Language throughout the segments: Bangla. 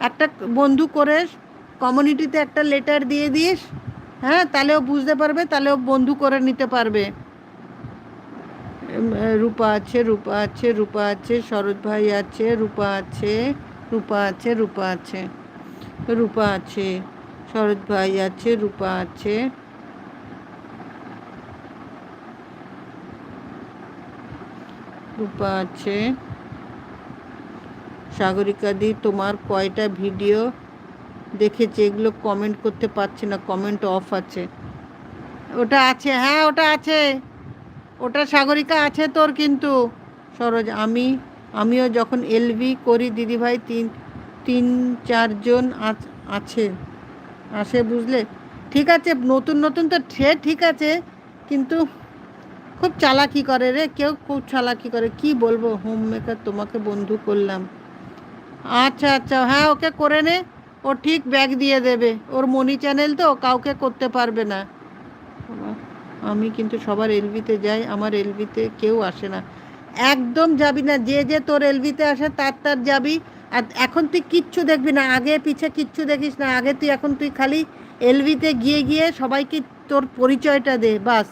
একটা বন্ধু করে কমিউনিটিতে একটা লেটার দিয়ে দিস, হ্যাঁ, তাহলেও বুঝতে পারবে, তাহলেও বন্ধু করে নিতে পারবে। রূপা আছে, রূপা আছে, রূপা আছে, শরৎ ভাই আছে, রূপা আছে, রূপা আছে, রূপা আছে, রূপা আছে, শরৎ ভাই আছে, রূপা আছে, রূপা আছে। সাগরিকা দি তোমার কয়টা ভিডিও দেখেছি, এগুলো কমেন্ট করতে পারছি না, কমেন্ট অফ আছে। ওটা আছে, হ্যাঁ ওটা আছে, ওটা সাগরিকা আছে তোর কিন্তু। সরোজ আমিও যখন এলবি করি দিদিভাই তিন তিন চারজন আছে আসে, বুঝলে। ঠিক আছে, নতুন নতুন তো সে ঠিক আছে, কিন্তু খুব চালাকি করে রে, কেউ খুব চালাকি করে, কি বলবো। হোম মেকার তোমাকে বন্ধু করলাম। আচ্ছা আচ্ছা, হ্যাঁ ওকে করে নে, ও ঠিক ব্যাগ দিয়ে দেবে, ওর মনি চ্যানেল তো কাউকে করতে পারবে না। আমি কিন্তু সবার এলবিতে যাই, আমার এলবিতে কেউ আসে না। একদম যাবি না, যে যে তোর এলবিতে আসে তার যাবি। আর এখন তুই কিচ্ছু দেখবি না, আগে পিছে কিচ্ছু দেখিস না, আগে তুই এখন তুই খালি এলবিতে গিয়ে গিয়ে সবাইকে তোর পরিচয়টা দে, বাস।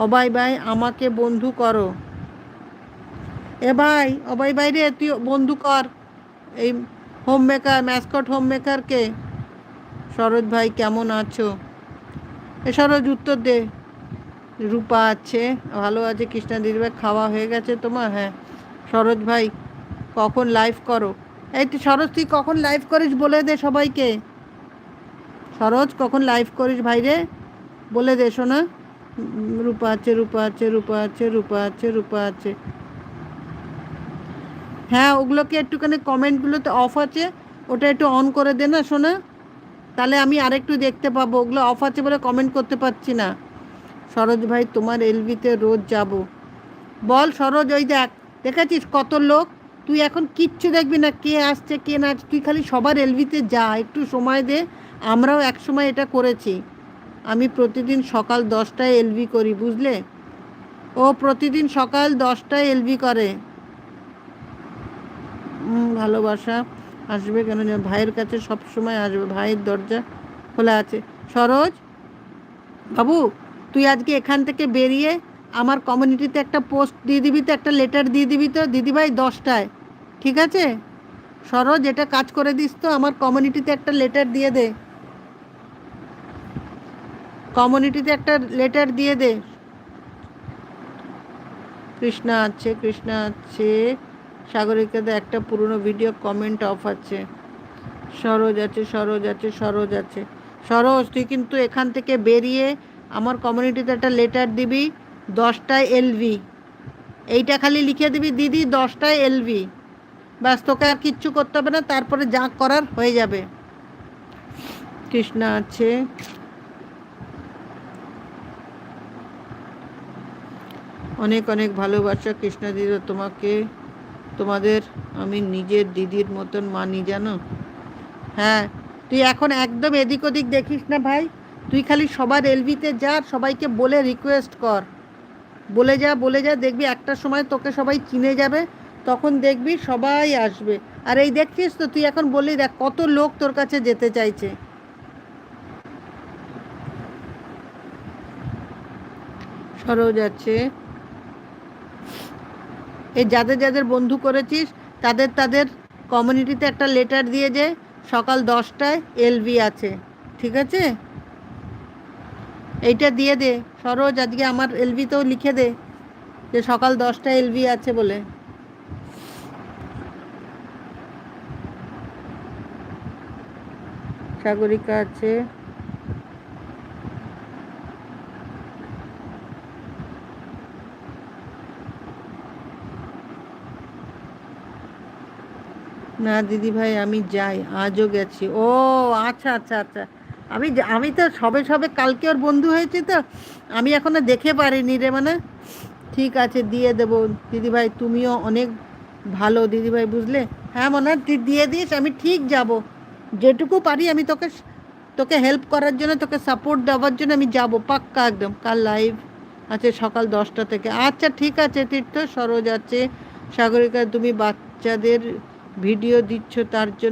অবাই ভাই আমাকে বন্ধু করো। এ ভাই, অবাই ভাই রে, তুই বন্ধু কর এই হোম মেকার, ম্যাসকট হোম মেকারকে। সরোজ ভাই কেমন আছো? এ সরোজ উত্তর দে। রূপা আছে, ভালো আছে। কৃষ্ণা দিদিভাই খাওয়া হয়ে গেছে তোমার? হ্যাঁ। সরোজ ভাই কখন লাইভ করো? এই তুই সরোজ, তুই কখন লাইভ করিস বলে দে সবাইকে। সরোজ কখন লাইভ করিস ভাই রে, বলে দে শোনা। রূপা আছে, রূপা আছে, রূপা আছে, রূপা আছে, রূপা আছে। হ্যাঁ ওগুলোকে একটুখানি, কমেন্টগুলোতে অফ আছে, ওটা একটু অন করে দে না শোনা, তাহলে আমি আরেকটু দেখতে পাবো। ওগুলো অফ আছে বলে কমেন্ট করতে পারছি না। সরোজ ভাই তোমার এলবিতে রোজ যাব। বল সরোজ, ওই দেখ, দেখেছিস কত লোক। তুই এখন কিচ্ছু দেখবি না, কে আসছে কে না, তুই খালি সবার এলবিতে যা, একটু সময় দে। আমরাও এক সময় এটা করেছি। আমি প্রতিদিন সকাল 10টায় এলবি করি, বুঝলে। ও প্রতিদিন সকাল 10টায় এলবি করে। ভালোবাসা আসবে কেন, ভাইয়ের কাছে সব সময় আসবে, ভাইয়ের দরজা খোলা আছে। সরোজ বাবু, তুই আজকে এখান থেকে বেরিয়ে আমার কমিউনিটিতে একটা পোস্ট দিয়ে দিবি তো, একটা লেটার দিয়ে দিবি তো দিদিভাই 10টায়, ঠিক আছে? সরোজ এটা কাজ করে দিস তো, আমার কমিউনিটিতে একটা লেটার দিয়ে দে, কমিউনিটিতে একটা লেটার দিয়ে দে। কৃষ্ণা আছে, কৃষ্ণা আছে, সাগরিকাতে একটা পুরনো ভিডিও কমেন্ট অফ আছে। সরোজ আছে, সরোজ আছে, সরোজ আছে। সরোজ তুই কিন্তু এখান থেকে বেরিয়ে আমার কমিউনিটিতে একটা লেটার দিবি, 10টায় এলভি, এইটা খালি লিখে দিবি, দিদি 10টায় এলভি, ব্যাস, তোকে আর কিচ্ছু করতে হবে না, তারপরে যা করার হয়ে যাবে। কৃষ্ণা আছে, অনেক অনেক ভালোবাসা কৃষ্ণা দিদি তোমাকে, তোমাদের আমি নিজের দিদির মতন মানি জানো। হ্যাঁ, তুই এখন একদম এদিক ওদিক দেখিস না ভাই, তুই খালি সবার এলবিতে যা, সবাইকে বলে রিকোয়েস্ট কর, বলে যা বলে যা, দেখবি একটা সময় তোকে সবাই চিনে যাবে, তখন দেখবি সবাই আসবে। আর এই দেখছিস তো, তুই এখন বললি, দেখ কত লোক তোর কাছে যেতে চাইছে। সরোজ আছে, এই যাদের যাদের বন্ধু করেছিস তাদের কমিউনিটিতে একটা লেটার দিয়ে যে সকাল 10টায় এলবি আছে, ঠিক আছে? এইটা দিয়ে দে সরোজ, আজকে আমার এলবিতেও লিখে দে যে সকাল 10টায় এলবি আছে বলে। সাগরিকা আছে, না দিদি ভাই আমি যাই, আজও গেছি। ও আচ্ছা আচ্ছা আচ্ছা, আমি তো সবে সবে কালকে ওর বন্ধু হয়েছে তো, আমি এখনো দেখে পারিনি রে, মানে। ঠিক আছে, দিয়ে দেবো দিদিভাই, তুমিও অনেক ভালো দিদিভাই, বুঝলে। হ্যাঁ মনে হয় তুই দিয়ে দিস, আমি ঠিক যাব, যেটুকু পারি আমি তোকে তোকে হেল্প করার জন্য, তোকে সাপোর্ট দেওয়ার জন্য আমি যাব পাক্কা একদম। কাল লাইভ আছে সকাল 10টা থেকে। আচ্ছা ঠিক আছে তীর্থ। সরোজ আছে, সাগরিকা তুমি বাচ্চাদের ভিডিও দিচ্ছ তার জন্য